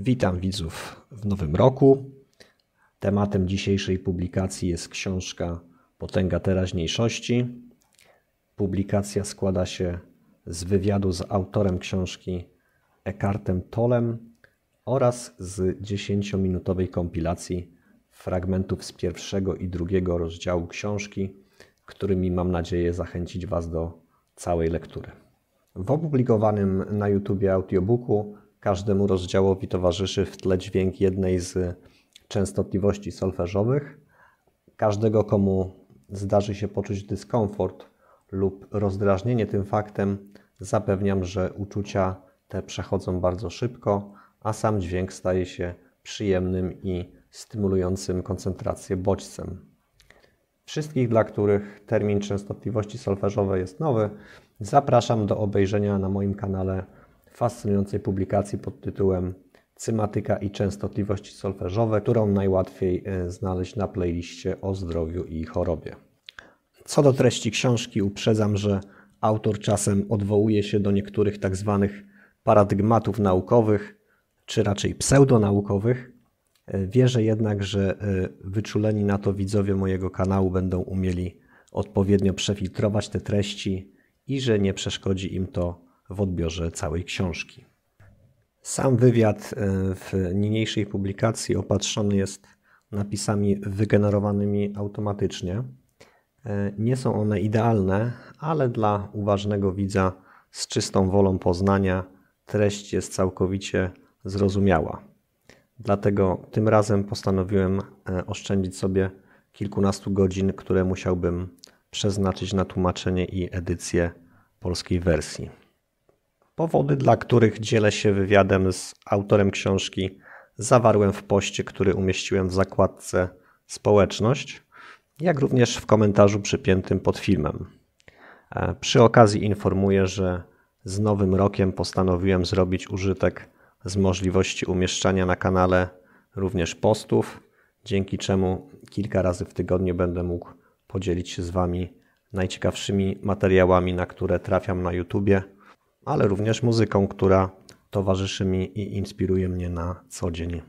Witam widzów w nowym roku. Tematem dzisiejszej publikacji jest książka Potęga teraźniejszości. Publikacja składa się z wywiadu z autorem książki Eckhartem Tollem oraz z 10-minutowej kompilacji fragmentów z pierwszego i drugiego rozdziału książki, którymi mam nadzieję zachęcić Was do całej lektury. W opublikowanym na YouTubie audiobooku każdemu rozdziałowi towarzyszy w tle dźwięk jednej z częstotliwości solfeżowych. Każdego, komu zdarzy się poczuć dyskomfort lub rozdrażnienie tym faktem, zapewniam, że uczucia te przechodzą bardzo szybko, a sam dźwięk staje się przyjemnym i stymulującym koncentrację bodźcem. Wszystkich, dla których termin częstotliwości solfeżowe jest nowy, zapraszam do obejrzenia na moim kanale fascynującej publikacji pod tytułem Cymatyka i częstotliwości solfeżowe, którą najłatwiej znaleźć na playliście o zdrowiu i chorobie. Co do treści książki, uprzedzam, że autor czasem odwołuje się do niektórych tzw. paradygmatów naukowych, czy raczej pseudonaukowych. Wierzę jednak, że wyczuleni na to widzowie mojego kanału będą umieli odpowiednio przefiltrować te treści i że nie przeszkodzi im to w odbiorze całej książki. Sam wywiad w niniejszej publikacji opatrzony jest napisami wygenerowanymi automatycznie. Nie są one idealne, ale dla uważnego widza z czystą wolą poznania treść jest całkowicie zrozumiała. Dlatego tym razem postanowiłem oszczędzić sobie kilkunastu godzin, które musiałbym przeznaczyć na tłumaczenie i edycję polskiej wersji. Powody, dla których dzielę się wywiadem z autorem książki, zawarłem w poście, który umieściłem w zakładce Społeczność, jak również w komentarzu przypiętym pod filmem. Przy okazji informuję, że z nowym rokiem postanowiłem zrobić użytek z możliwości umieszczania na kanale również postów, dzięki czemu kilka razy w tygodniu będę mógł podzielić się z Wami najciekawszymi materiałami, na które trafiam na YouTubie, ale również muzyką, która towarzyszy mi i inspiruje mnie na co dzień.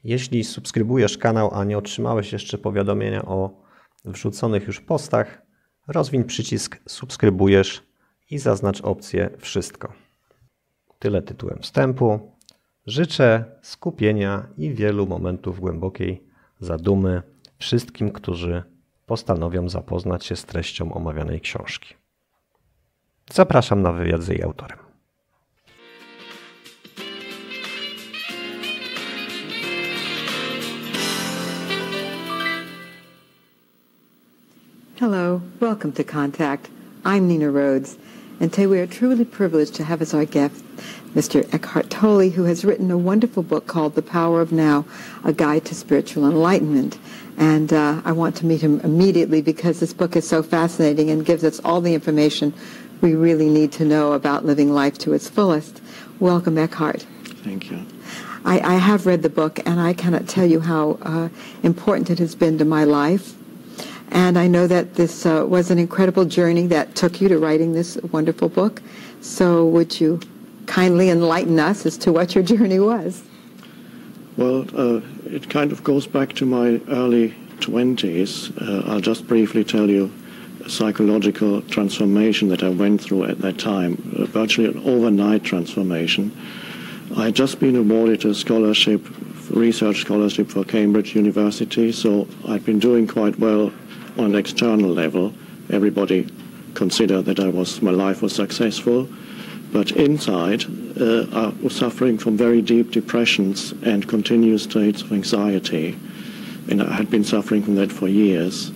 Jeśli subskrybujesz kanał, a nie otrzymałeś jeszcze powiadomienia o wrzuconych już postach, rozwiń przycisk subskrybujesz i zaznacz opcję wszystko. Tyle tytułem wstępu. Życzę skupienia i wielu momentów głębokiej zadumy wszystkim, którzy postanowią zapoznać się z treścią omawianej książki. Zapraszam na wywiad z jej autorem. Hello, welcome to Contact. I'm Nina Rhodes, and today we are truly privileged to have as our guest Mr. Eckhart Tolle, who has written a wonderful book called The Power of Now, A Guide to Spiritual Enlightenment. And I want to meet him immediately because this book is so fascinating and gives us all the information we really need to know about living life to its fullest. Welcome, Eckhart. Thank you. I have read the book, and I cannot tell you how important it has been to my life. And I know that this was an incredible journey that took you to writing this wonderful book. So would you kindly enlighten us as to what your journey was? Well, it kind of goes back to my early 20s. I'll just briefly tell you a psychological transformation that I went through at that time, virtually an overnight transformation. I had just been awarded a scholarship, research scholarship for Cambridge University, so I'd been doing quite well on an external level. Everybody considered that my life was successful. But inside, I was suffering from very deep depressions and continuous states of anxiety. And I had been suffering from that for years.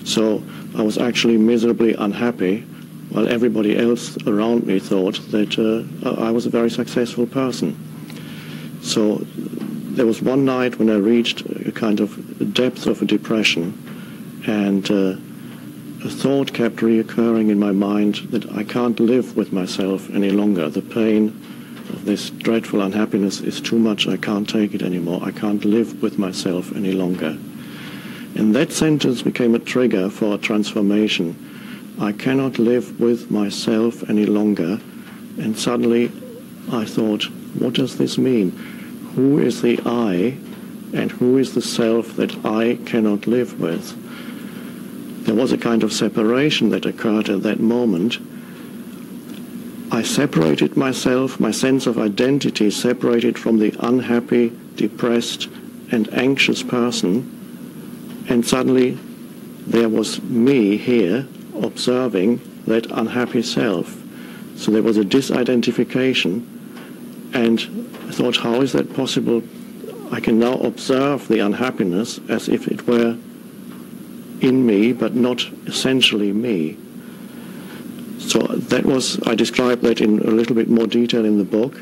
So I was actually miserably unhappy, while everybody else around me thought that I was a very successful person. So there was one night when I reached a kind of depth of a depression, and a thought kept reoccurring in my mind that I can't live with myself any longer. The pain of this dreadful unhappiness is too much. I can't take it anymore. I can't live with myself any longer. And that sentence became a trigger for a transformation. I cannot live with myself any longer. And suddenly I thought, what does this mean? who is the I and who is the self that I cannot live with. There was a kind of separation that occurred at that moment. I separated myself, my sense of identity separated from the unhappy, depressed, and anxious person, and suddenly there was me here observing that unhappy self. So there was a disidentification, and I thought, how is that possible? I can now observe the unhappiness as if it were in me, but not essentially me. So that was, I described that in a little bit more detail in the book.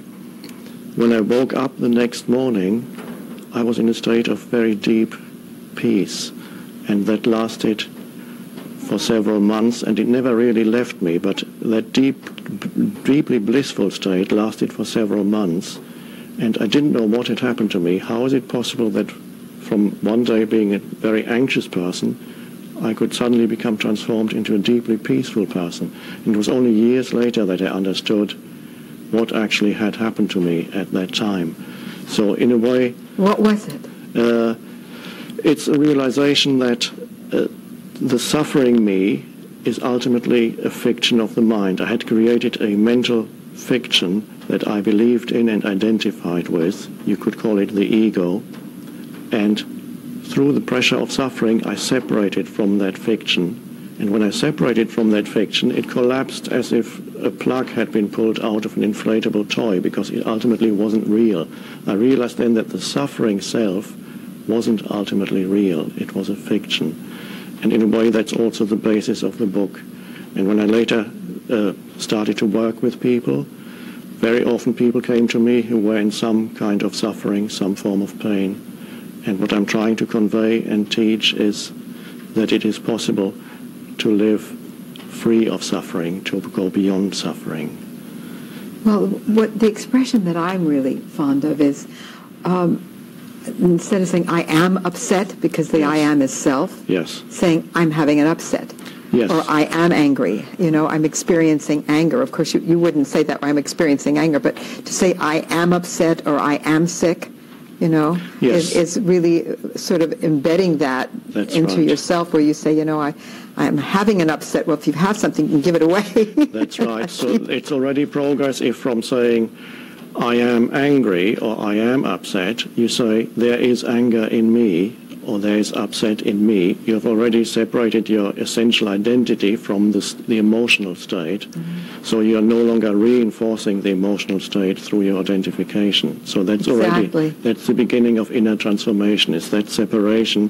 When I woke up the next morning, I was in a state of very deep peace, and that lasted for several months, and it never really left me, but that deeply blissful state lasted for several months, and I didn't know what had happened to me. How is it possible that from one day being a very anxious person, I could suddenly become transformed into a deeply peaceful person? And it was only years later that I understood what actually had happened to me at that time. So in a way... What was it? It's a realization that the suffering me is ultimately a fiction of the mind. I had created a mental fiction that I believed in and identified with. You could call it the ego. And through the pressure of suffering, I separated from that fiction. And when I separated from that fiction, it collapsed as if a plug had been pulled out of an inflatable toy, because it ultimately wasn't real. I realized then that the suffering self wasn't ultimately real. It was a fiction. And in a way, that's also the basis of the book. And when I later started to work with people, very often people came to me who were in some kind of suffering, some form of pain. And what I'm trying to convey and teach is that it is possible to live free of suffering, to go beyond suffering. Well, what the expression that I'm really fond of is, instead of saying I am upset, because the I am is self, Yes. saying I'm having an upset. Yes. Or I am angry. You know, I'm experiencing anger. Of course, you wouldn't say that, I'm experiencing anger, but to say I am upset or I am sick, you know, Yes. is really sort of embedding that That's into right. yourself, where you say, you know, I'm having an upset. Well, if you have something, you can give it away. That's right. So it's already progress if from saying I am angry or I am upset, you say there is anger in me or there is upset in me. You have already separated your essential identity from the emotional state. Mm-hmm. So you are no longer reinforcing the emotional state through your identification. So that's Exactly. that's the beginning of inner transformation, is that separation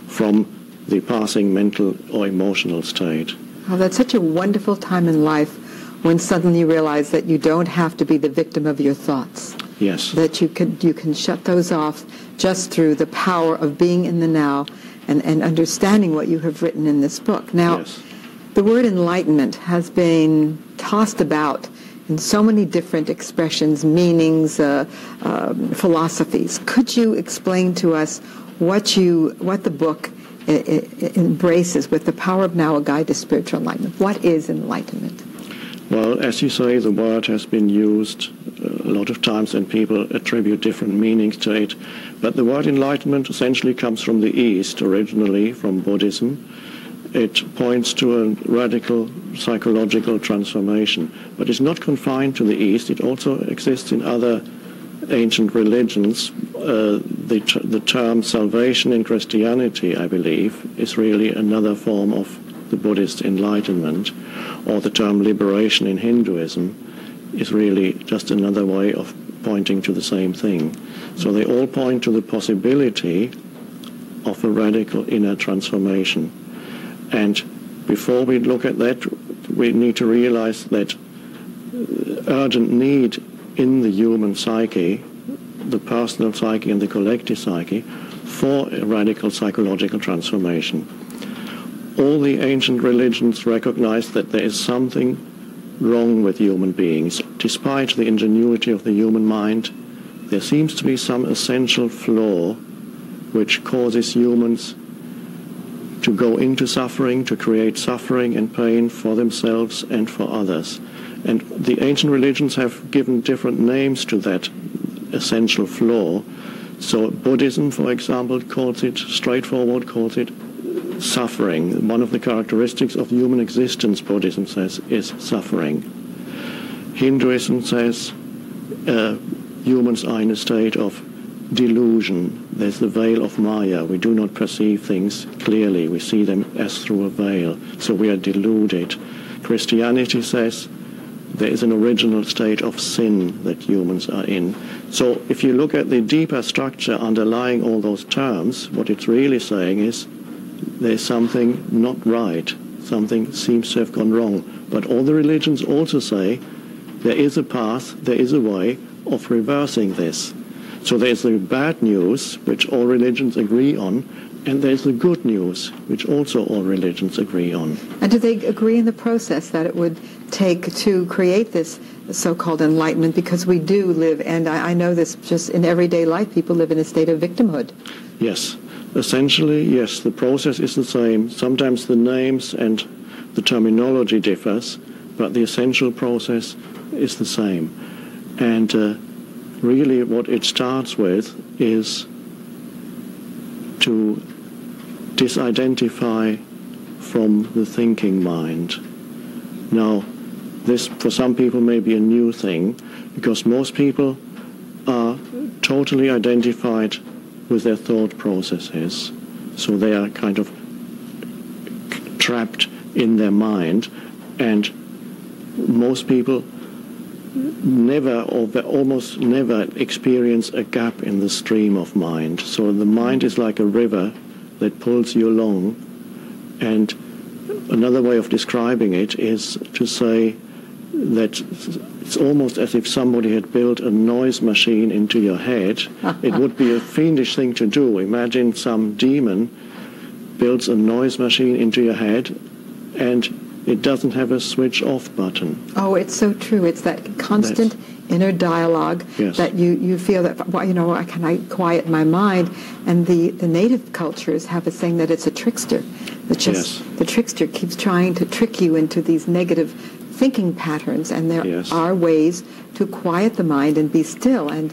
from the passing mental or emotional state. Oh, that's such a wonderful time in life when suddenly you realize that you don't have to be the victim of your thoughts. Yes. That you can shut those off just through the power of being in the now and understanding what you have written in this book. Now, Yes. the word enlightenment has been tossed about in so many different expressions, meanings, philosophies. Could you explain to us what the book embraces with The Power of Now, A Guide to Spiritual Enlightenment? What is enlightenment? Well, as you say, the word has been used a lot of times and people attribute different meanings to it. But the word enlightenment essentially comes from the East, originally from Buddhism. It points to a radical psychological transformation. But it's not confined to the East. It also exists in other ancient religions. The term salvation in Christianity, I believe, is really another form of the Buddhist enlightenment, or the term liberation in Hinduism is really just another way of pointing to the same thing. So they all point to the possibility of a radical inner transformation. And before we look at that, we need to realize that urgent need in the human psyche, the personal psyche and the collective psyche, for a radical psychological transformation. All the ancient religions recognize that there is something wrong with human beings. Despite the ingenuity of the human mind, there seems to be some essential flaw which causes humans to go into suffering, to create suffering and pain for themselves and for others. And the ancient religions have given different names to that essential flaw. So Buddhism, for example, calls it suffering. One of the characteristics of human existence, Buddhism says, is suffering. Hinduism says humans are in a state of delusion. There's the veil of Maya. We do not perceive things clearly. We see them as through a veil. So we are deluded. Christianity says there is an original state of sin that humans are in. So if you look at the deeper structure underlying all those terms, what it's really saying is there's something not right. Something seems to have gone wrong. But all the religions also say there is a path, there is a way of reversing this. So there's the bad news, which all religions agree on, and there's the good news, which also all religions agree on. And do they agree in the process that it would take to create this so-called enlightenment? Because we do live, and I know this just in everyday life, people live in a state of victimhood. Yes. Essentially, yes, the process is the same. Sometimes the names and the terminology differs, but the essential process is the same. And really what it starts with is to disidentify from the thinking mind. Now, this for some people may be a new thing, because most people are totally identified with their thought processes. So they are kind of trapped in their mind, and most people never or almost never experience a gap in the stream of mind. So the mind is like a river that pulls you along, and another way of describing it is to say that it's almost as if somebody had built a noise machine into your head. It would be a fiendish thing to do. Imagine some demon builds a noise machine into your head, and it doesn't have a switch off button. Oh, it's so true. It's that constant inner dialogue that you feel that, well, you know, can I quiet my mind? And the native cultures have a saying that it's a trickster. The trickster keeps trying to trick you into these negative thinking patterns, and there are ways to quiet the mind and be still. And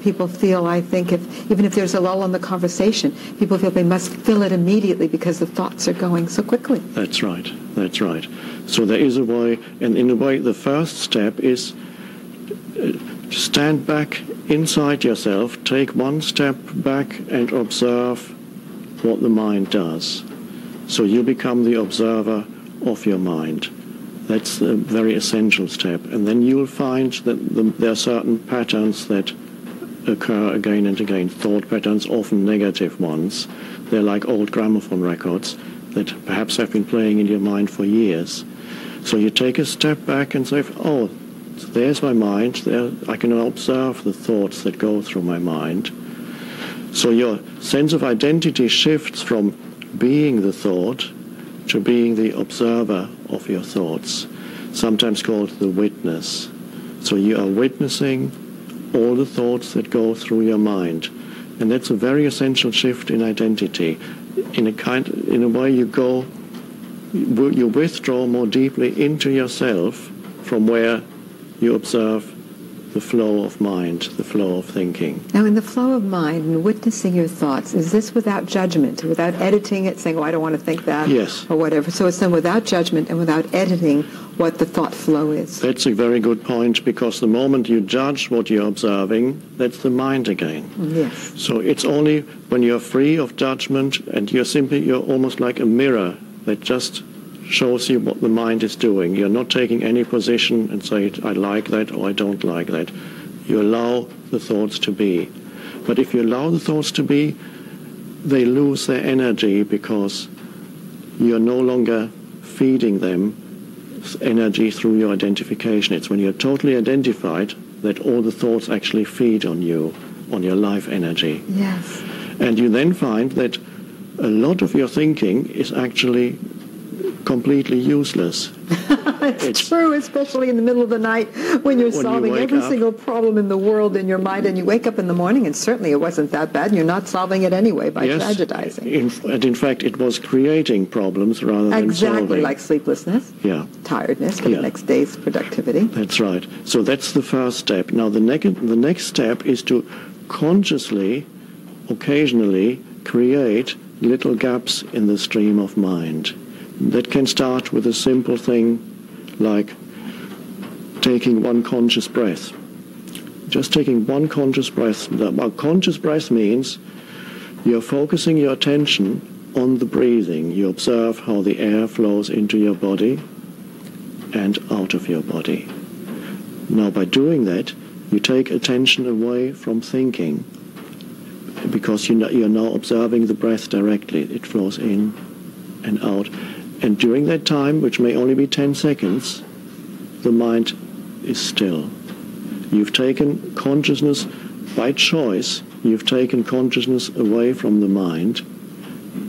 people feel, I think, even if there's a lull in the conversation, people feel they must fill it immediately because the thoughts are going so quickly. That's right. That's right. So there is a way, and in a way the first step is to stand back inside yourself, take one step back and observe what the mind does. So you become the observer of your mind. That's a very essential step. And then you'll find that there are certain patterns that occur again and again, thought patterns, often negative ones. They're like old gramophone records that perhaps have been playing in your mind for years. So you take a step back and say, oh, there's my mind. There, I can observe the thoughts that go through my mind. So your sense of identity shifts from being the thought to being the observer of your thoughts, sometimes called the witness. So you are witnessing all the thoughts that go through your mind. And that's a very essential shift in identity. In a way you withdraw more deeply into yourself from where you observe the flow of mind, the flow of thinking. Now, in the flow of mind and witnessing your thoughts, is this without judgment, without editing it, saying, oh, I don't want to think that, or whatever? So it's done without judgment and without editing what the thought flow is. That's a very good point, because the moment you judge what you're observing, that's the mind again. Yes. So it's only when you're free of judgment and you're almost like a mirror that just shows you what the mind is doing. You're not taking any position and say, I like that or I don't like that. You allow the thoughts to be. But if you allow the thoughts to be, they lose their energy because you're no longer feeding them energy through your identification. It's when you're totally identified that all the thoughts actually feed on you, on your life energy. Yes. And you then find that a lot of your thinking is actually completely useless. It's true, especially in the middle of the night when you're solving every single problem in the world in your mind, and you wake up in the morning and certainly it wasn't that bad, and you're not solving it anyway by tragedizing. And in fact, it was creating problems rather than solving. Exactly, like sleeplessness, tiredness for the next day's productivity. That's right. So that's the first step. Now the next step is to consciously, occasionally, create little gaps in the stream of mind. That can start with a simple thing like taking one conscious breath. Just taking one conscious breath. Well, conscious breath means you're focusing your attention on the breathing. You observe how the air flows into your body and out of your body. Now, by doing that, you take attention away from thinking, because you're now observing the breath directly. It flows in and out. And during that time, which may only be 10 seconds, the mind is still. You've taken consciousness by choice. You've taken consciousness away from the mind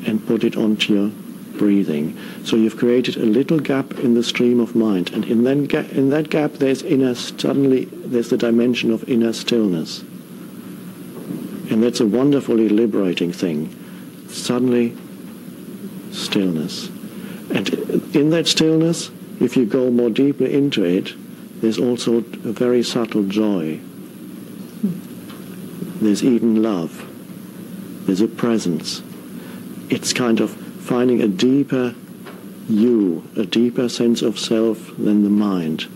and put it onto your breathing. So you've created a little gap in the stream of mind. And in that gap, there's the dimension of inner stillness. And that's a wonderfully liberating thing. Suddenly, stillness. And in that stillness, if you go more deeply into it, there's also a very subtle joy. There's even love. There's a presence. It's kind of finding a deeper you, a deeper sense of self than the mind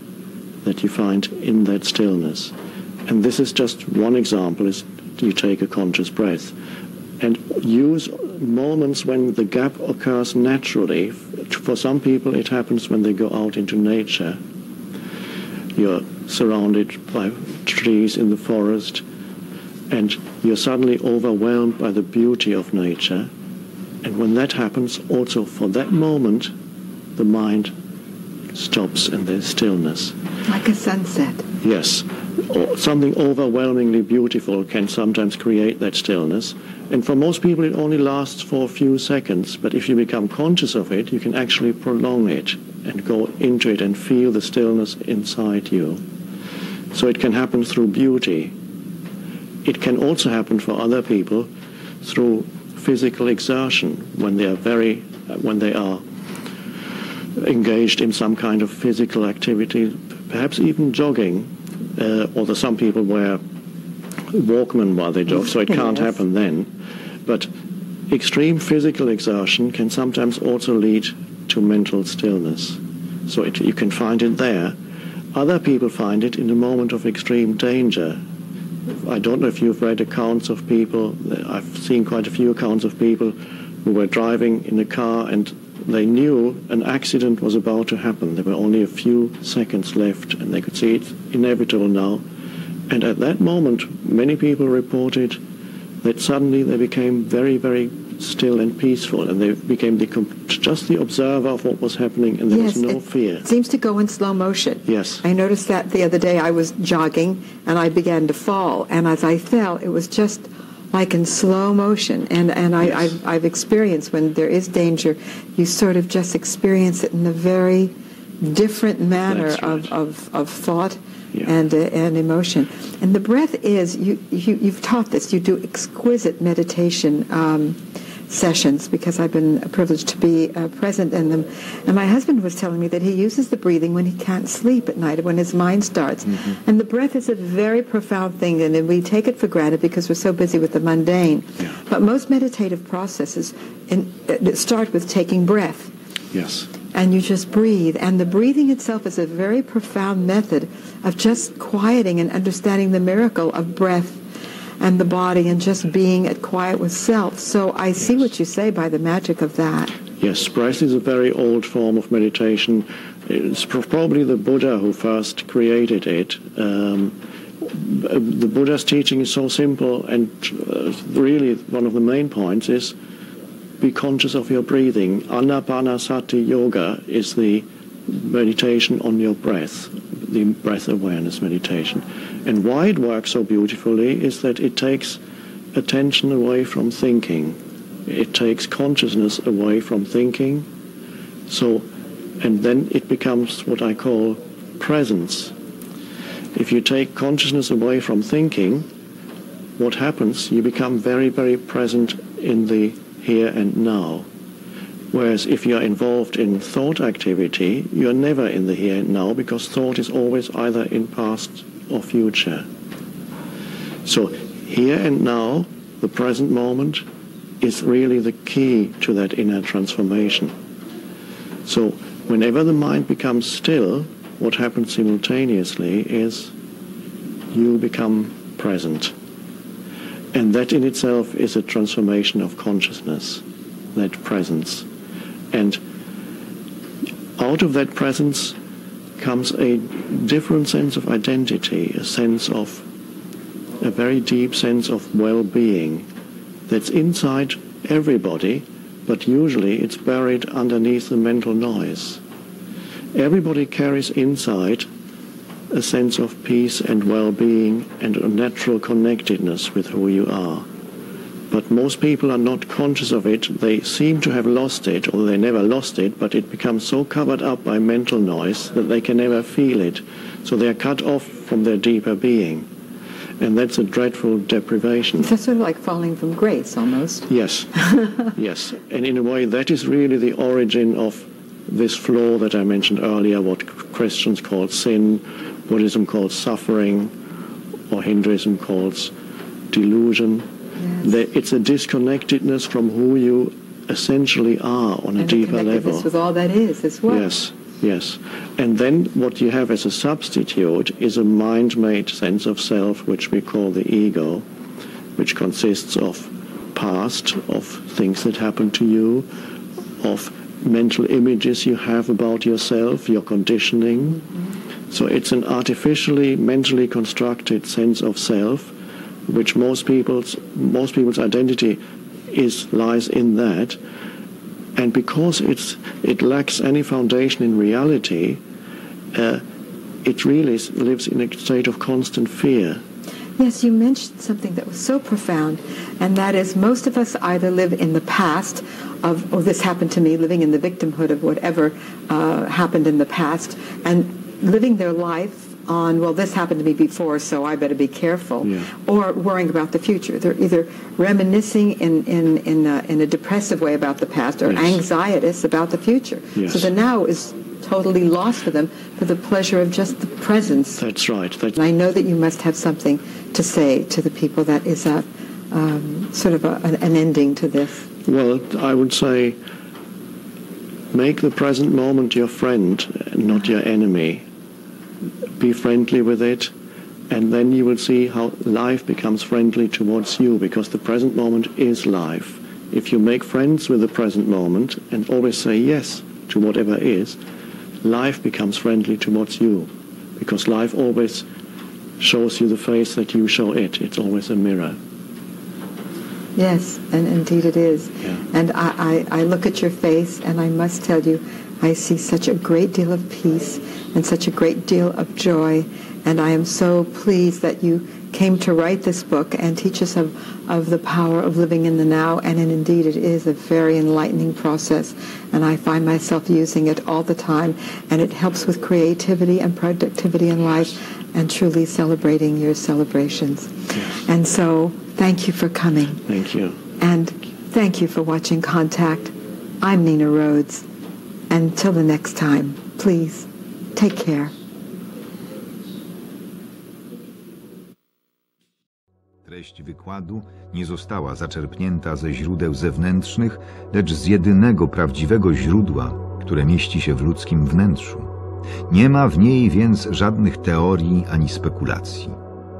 that you find in that stillness. And this is just one example, is you take a conscious breath. And use moments when the gap occurs naturally. For some people, it happens when they go out into nature. You're surrounded by trees in the forest, and you're suddenly overwhelmed by the beauty of nature. And when that happens, also for that moment, the mind stops and there's stillness. Like a sunset. Yes. Or something overwhelmingly beautiful can sometimes create that stillness. And for most people, it only lasts for a few seconds. But if you become conscious of it, you can actually prolong it and go into it and feel the stillness inside you. So it can happen through beauty. It can also happen for other people through physical exertion when they are engaged in some kind of physical activity, perhaps even jogging. Although some people wear Walkman while they jog, so it can't happen then. But extreme physical exertion can sometimes also lead to mental stillness. So you can find it there. Other people find it in a moment of extreme danger. I don't know if you've read accounts of people. I've seen quite a few accounts of people who were driving in a car and they knew an accident was about to happen. There were only a few seconds left and they could see it inevitable now. And at that moment, many people reported that suddenly they became very, very still and peaceful, and they became just the observer of what was happening, and there was no fear. It seems to go in slow motion. Yes. I noticed that the other day. I was jogging, and I began to fall, and as I fell, it was just like in slow motion. And I've experienced when there is danger, you sort of just experience it in a very different manner of thought. Yeah. And emotion. And the breath is, you've taught this, you do exquisite meditation sessions, because I've been privileged to be present in them. And my husband was telling me that he uses the breathing when he can't sleep at night, when his mind starts. Mm-hmm. And the breath is a very profound thing, and we take it for granted because we're so busy with the mundane. Yeah. But most meditative processes start with taking breath. Yes. And you just breathe. And the breathing itself is a very profound method of just quieting and understanding the miracle of breath and the body and just being at quiet with self. So I see what you say by the magic of that. Yes, breath is a very old form of meditation. It's probably the Buddha who first created it. The Buddha's teaching is so simple, and really one of the main points is be conscious of your breathing. Anapanasati yoga is the meditation on your breath, the breath awareness meditation. And why it works so beautifully is that it takes attention away from thinking. It takes consciousness away from thinking. So and then it becomes what I call presence. If you take consciousness away from thinking, what happens? You become very, very present in the here and now. Whereas if you are involved in thought activity, you are never in the here and now, because thought is always either in past or future. So here and now, the present moment, is really the key to that inner transformation. So whenever the mind becomes still, what happens simultaneously is you become present. And that in itself is a transformation of consciousness, that presence. And out of that presence comes a different sense of identity, a very deep sense of well-being that's inside everybody, but usually it's buried underneath the mental noise. Everybody carries inside a sense of peace and well-being and a natural connectedness with who you are. But most people are not conscious of it. They seem to have lost it, or they never lost it, but it becomes so covered up by mental noise that they can never feel it. So they are cut off from their deeper being. And that's a dreadful deprivation. It's sort of like falling from grace, almost. Yes, yes. And in a way, that is really the origin of this flaw that I mentioned earlier, what Christians call sin, Buddhism calls suffering, or Hinduism calls delusion. Yes. It's a disconnectedness from who you essentially are on a deeper level. With all that is as well. Yes, yes. And then what you have as a substitute is a mind-made sense of self, which we call the ego, which consists of past, of things that happened to you, of mental images you have about yourself, your conditioning. Mm-hmm. So it's an artificially, mentally constructed sense of self, which most people's identity lies in that. And because it lacks any foundation in reality, it really lives in a state of constant fear. Yes, you mentioned something that was so profound, and that is most of us either live in the past of, oh, this happened to me, living in the victimhood of whatever happened in the past, and living their life on, well, this happened to me before, so I better be careful, yeah. Or worrying about the future. They're either reminiscing in a depressive way about the past, or yes. Anxietous about the future. Yes. So the now is totally lost for them for the pleasure of just the presence. That's right. And I know that you must have something to say to the people that is sort of an ending to this. Well, I would say make the present moment your friend, not your enemy. Be friendly with it, and then you will see how life becomes friendly towards you, because the present moment is life. If you make friends with the present moment and always say yes to whatever is, life becomes friendly towards you, because life always shows you the face that you show it. It's always a mirror. Yes, and indeed it is. Yeah. And I look at your face, and I must tell you, I see such a great deal of peace and such a great deal of joy, and I am so pleased that you came to write this book and teach us of the power of living in the now, and indeed it is a very enlightening process, and I find myself using it all the time, and it helps with creativity and productivity in life and truly celebrating your celebrations. Yes. And so, thank you for coming. Thank you. And thank you for watching Contact. I'm Nina Rhodes. Until the next time, please, take care. Treść wykładu nie została zaczerpnięta ze źródeł zewnętrznych, lecz z jedynego prawdziwego źródła, które mieści się w ludzkim wnętrzu. Nie ma w niej więc żadnych teorii ani spekulacji.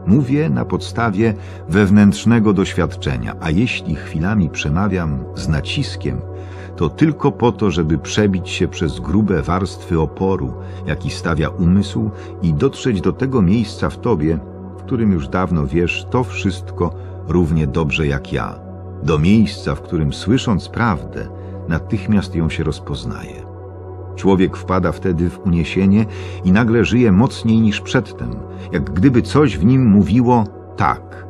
Mówię na podstawie wewnętrznego doświadczenia, a jeśli chwilami przemawiam z naciskiem, to tylko po to, żeby przebić się przez grube warstwy oporu, jaki stawia umysł, i dotrzeć do tego miejsca w tobie, w którym już dawno wiesz to wszystko równie dobrze jak ja. Do miejsca, w którym słysząc prawdę, natychmiast ją się rozpoznaje. Człowiek wpada wtedy w uniesienie i nagle żyje mocniej niż przedtem, jak gdyby coś w nim mówiło: tak,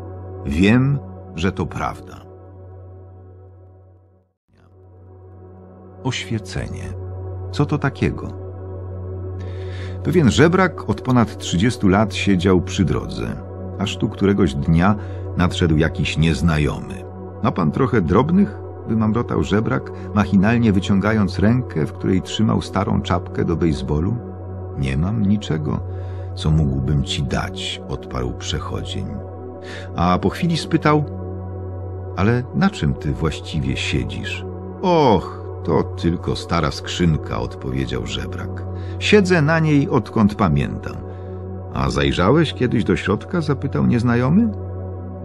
wiem, że to prawda. Oświecenie. Co to takiego? Pewien żebrak od ponad 30 lat siedział przy drodze, aż tu któregoś dnia nadszedł jakiś nieznajomy. Ma pan trochę drobnych? Wymamrotał żebrak, machinalnie wyciągając rękę, w której trzymał starą czapkę do bejsbolu. Nie mam niczego, co mógłbym ci dać, odparł przechodzień. A po chwili spytał, ale na czym ty właściwie siedzisz? Och, to tylko stara skrzynka, odpowiedział żebrak. Siedzę na niej, odkąd pamiętam. A zajrzałeś kiedyś do środka? Zapytał nieznajomy.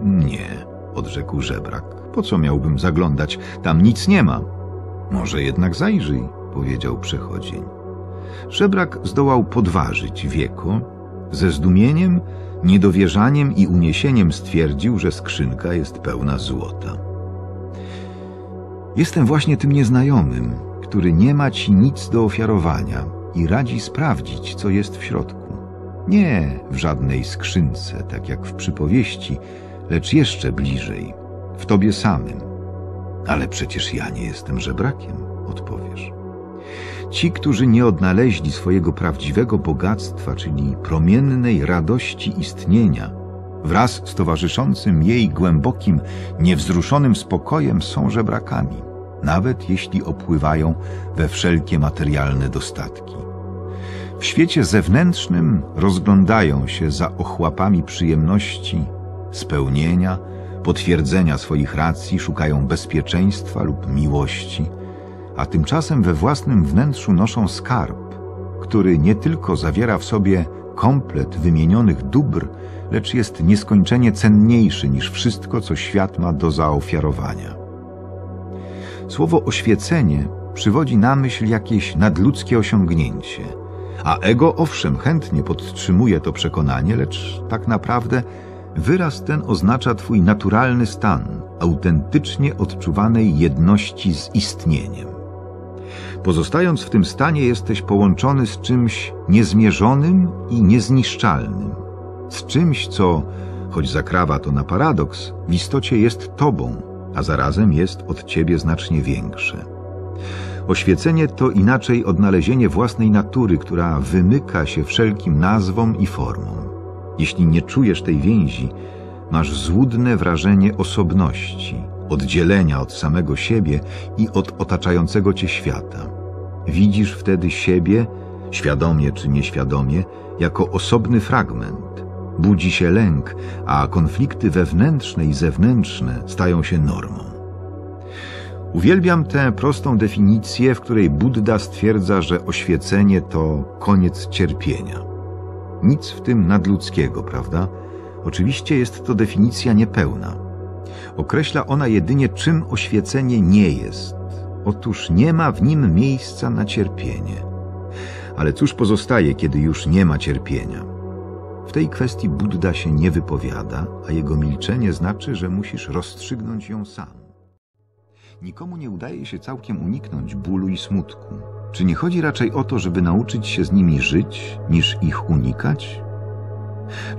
Nie, odrzekł żebrak. Po co miałbym zaglądać? Tam nic nie ma. Może jednak zajrzyj, powiedział przechodzień. Żebrak zdołał podważyć wieko. Ze zdumieniem, niedowierzaniem i uniesieniem stwierdził, że skrzynka jest pełna złota. Jestem właśnie tym nieznajomym, który nie ma ci nic do ofiarowania i radzi sprawdzić, co jest w środku. Nie w żadnej skrzynce, tak jak w przypowieści, lecz jeszcze bliżej, w tobie samym. Ale przecież ja nie jestem żebrakiem, odpowiesz. Ci, którzy nie odnaleźli swojego prawdziwego bogactwa, czyli promiennej radości istnienia, wraz z towarzyszącym jej głębokim, niewzruszonym spokojem są żebrakami, nawet jeśli opływają we wszelkie materialne dostatki. W świecie zewnętrznym rozglądają się za ochłapami przyjemności, spełnienia, potwierdzenia swoich racji, szukają bezpieczeństwa lub miłości, a tymczasem we własnym wnętrzu noszą skarb, który nie tylko zawiera w sobie komplet wymienionych dóbr, lecz jest nieskończenie cenniejszy niż wszystko, co świat ma do zaofiarowania. Słowo oświecenie przywodzi na myśl jakieś nadludzkie osiągnięcie, a ego owszem chętnie podtrzymuje to przekonanie, lecz tak naprawdę wyraz ten oznacza twój naturalny stan, autentycznie odczuwanej jedności z istnieniem. Pozostając w tym stanie, jesteś połączony z czymś niezmierzonym i niezniszczalnym, z czymś, co, choć zakrawa to na paradoks, w istocie jest tobą, a zarazem jest od ciebie znacznie większe. Oświecenie to inaczej odnalezienie własnej natury, która wymyka się wszelkim nazwom i formom. Jeśli nie czujesz tej więzi, masz złudne wrażenie osobności, oddzielenia od samego siebie i od otaczającego cię świata. Widzisz wtedy siebie, świadomie czy nieświadomie, jako osobny fragment. Budzi się lęk, a konflikty wewnętrzne i zewnętrzne stają się normą. Uwielbiam tę prostą definicję, w której Budda stwierdza, że oświecenie to koniec cierpienia. Nic w tym nadludzkiego, prawda? Oczywiście jest to definicja niepełna. Określa ona jedynie, czym oświecenie nie jest. Otóż nie ma w nim miejsca na cierpienie. Ale cóż pozostaje, kiedy już nie ma cierpienia? W tej kwestii Budda się nie wypowiada, a jego milczenie znaczy, że musisz rozstrzygnąć ją sam. Nikomu nie udaje się całkiem uniknąć bólu i smutku. Czy nie chodzi raczej o to, żeby nauczyć się z nimi żyć, niż ich unikać?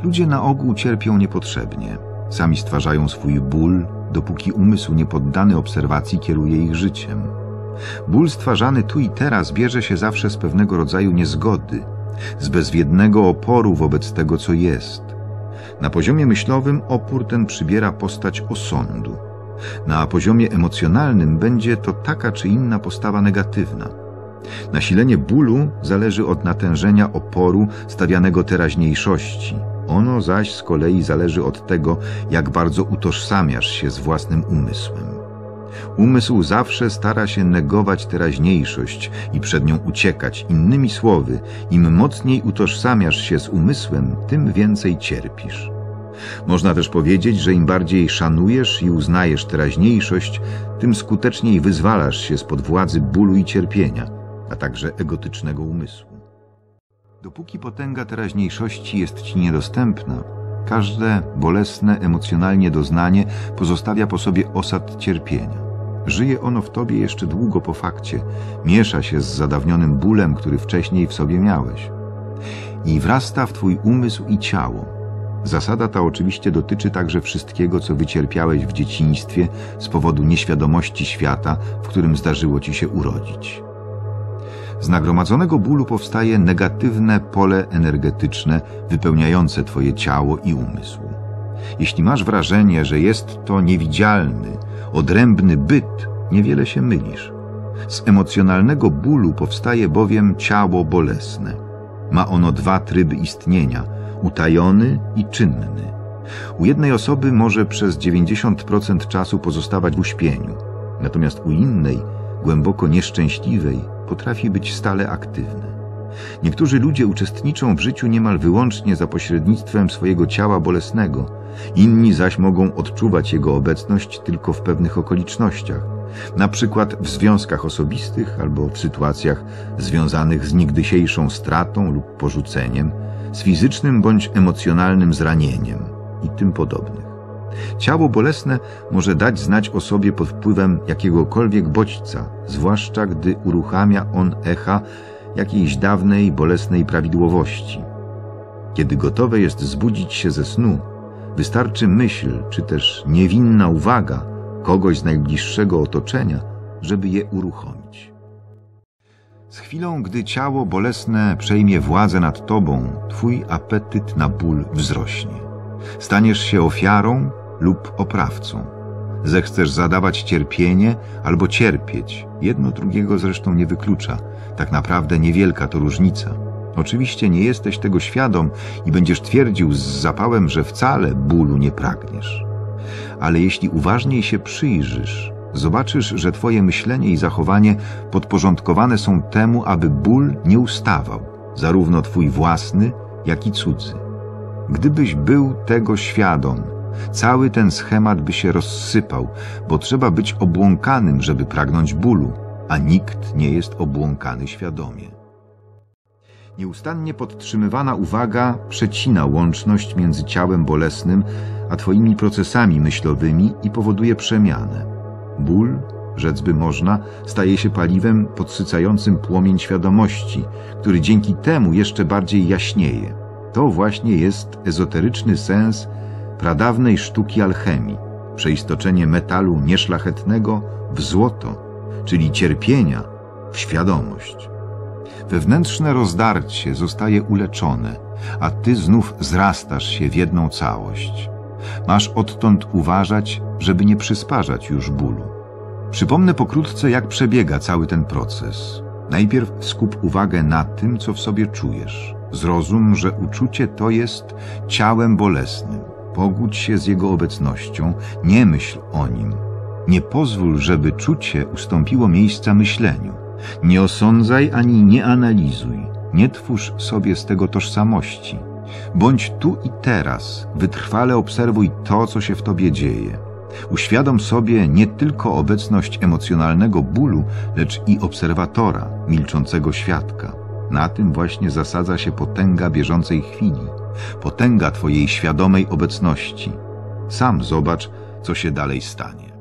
Ludzie na ogół cierpią niepotrzebnie. Sami stwarzają swój ból, dopóki umysł niepoddany obserwacji kieruje ich życiem. Ból stwarzany tu i teraz bierze się zawsze z pewnego rodzaju niezgody, z bezwiednego oporu wobec tego, co jest. Na poziomie myślowym opór ten przybiera postać osądu. Na poziomie emocjonalnym będzie to taka czy inna postawa negatywna. Nasilenie bólu zależy od natężenia oporu stawianego teraźniejszości. Ono zaś z kolei zależy od tego, jak bardzo utożsamiasz się z własnym umysłem. Umysł zawsze stara się negować teraźniejszość i przed nią uciekać. Innymi słowy, im mocniej utożsamiasz się z umysłem, tym więcej cierpisz. Można też powiedzieć, że im bardziej szanujesz i uznajesz teraźniejszość, tym skuteczniej wyzwalasz się spod władzy bólu i cierpienia, a także egotycznego umysłu. Dopóki potęga teraźniejszości jest ci niedostępna, każde bolesne emocjonalnie doznanie pozostawia po sobie osad cierpienia. Żyje ono w tobie jeszcze długo po fakcie, miesza się z zadawnionym bólem, który wcześniej w sobie miałeś. I wrasta w twój umysł i ciało. Zasada ta oczywiście dotyczy także wszystkiego, co wycierpiałeś w dzieciństwie z powodu nieświadomości świata, w którym zdarzyło ci się urodzić. Z nagromadzonego bólu powstaje negatywne pole energetyczne wypełniające twoje ciało i umysł. Jeśli masz wrażenie, że jest to niewidzialny, odrębny byt, niewiele się mylisz. Z emocjonalnego bólu powstaje bowiem ciało bolesne. Ma ono dwa tryby istnienia, utajony i czynny. U jednej osoby może przez 90% czasu pozostawać w uśpieniu, natomiast u innej, głęboko nieszczęśliwej, potrafi być stale aktywne. Niektórzy ludzie uczestniczą w życiu niemal wyłącznie za pośrednictwem swojego ciała bolesnego, inni zaś mogą odczuwać jego obecność tylko w pewnych okolicznościach, na przykład w związkach osobistych albo w sytuacjach związanych z niegdysiejszą stratą lub porzuceniem, z fizycznym bądź emocjonalnym zranieniem i tym podobnych. Ciało bolesne może dać znać o sobie pod wpływem jakiegokolwiek bodźca, zwłaszcza gdy uruchamia on echa jakiejś dawnej, bolesnej prawidłowości. Kiedy gotowe jest zbudzić się ze snu, wystarczy myśl czy też niewinna uwaga kogoś z najbliższego otoczenia, żeby je uruchomić. Z chwilą, gdy ciało bolesne przejmie władzę nad tobą, twój apetyt na ból wzrośnie. Staniesz się ofiarą lub oprawcą. Zechcesz zadawać cierpienie albo cierpieć. Jedno drugiego zresztą nie wyklucza. Tak naprawdę niewielka to różnica. Oczywiście nie jesteś tego świadom i będziesz twierdził z zapałem, że wcale bólu nie pragniesz. Ale jeśli uważniej się przyjrzysz, zobaczysz, że twoje myślenie i zachowanie podporządkowane są temu, aby ból nie ustawał, zarówno twój własny, jak i cudzy. Gdybyś był tego świadom, cały ten schemat by się rozsypał, bo trzeba być obłąkanym, żeby pragnąć bólu, a nikt nie jest obłąkany świadomie. Nieustannie podtrzymywana uwaga przecina łączność między ciałem bolesnym a twoimi procesami myślowymi i powoduje przemianę. Ból, rzec by można, staje się paliwem podsycającym płomień świadomości, który dzięki temu jeszcze bardziej jaśnieje. To właśnie jest ezoteryczny sens pradawnej sztuki alchemii, przeistoczenie metalu nieszlachetnego w złoto, czyli cierpienia w świadomość. Wewnętrzne rozdarcie zostaje uleczone, a ty znów zrastasz się w jedną całość. Masz odtąd uważać, żeby nie przysparzać już bólu. Przypomnę pokrótce, jak przebiega cały ten proces. Najpierw skup uwagę na tym, co w sobie czujesz. Zrozum, że uczucie to jest ciałem bolesnym. Pogódź się z jego obecnością, nie myśl o nim. Nie pozwól, żeby czucie ustąpiło miejsca myśleniu. Nie osądzaj ani nie analizuj. Nie twórz sobie z tego tożsamości. Bądź tu i teraz, wytrwale obserwuj to, co się w tobie dzieje. Uświadom sobie nie tylko obecność emocjonalnego bólu, lecz i obserwatora, milczącego świadka. Na tym właśnie zasadza się potęga bieżącej chwili, potęga twojej świadomej obecności. Sam zobacz, co się dalej stanie.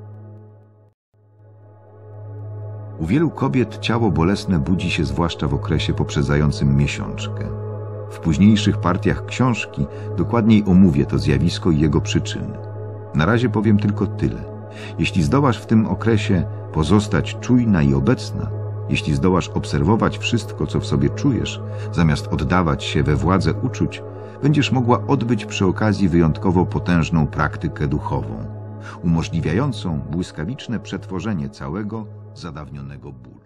U wielu kobiet ciało bolesne budzi się zwłaszcza w okresie poprzedzającym miesiączkę. W późniejszych partiach książki dokładniej omówię to zjawisko i jego przyczyny. Na razie powiem tylko tyle. Jeśli zdołasz w tym okresie pozostać czujna i obecna, jeśli zdołasz obserwować wszystko, co w sobie czujesz, zamiast oddawać się we władzę uczuć, będziesz mogła odbyć przy okazji wyjątkowo potężną praktykę duchową, umożliwiającą błyskawiczne przetworzenie całego zadawnionego bólu.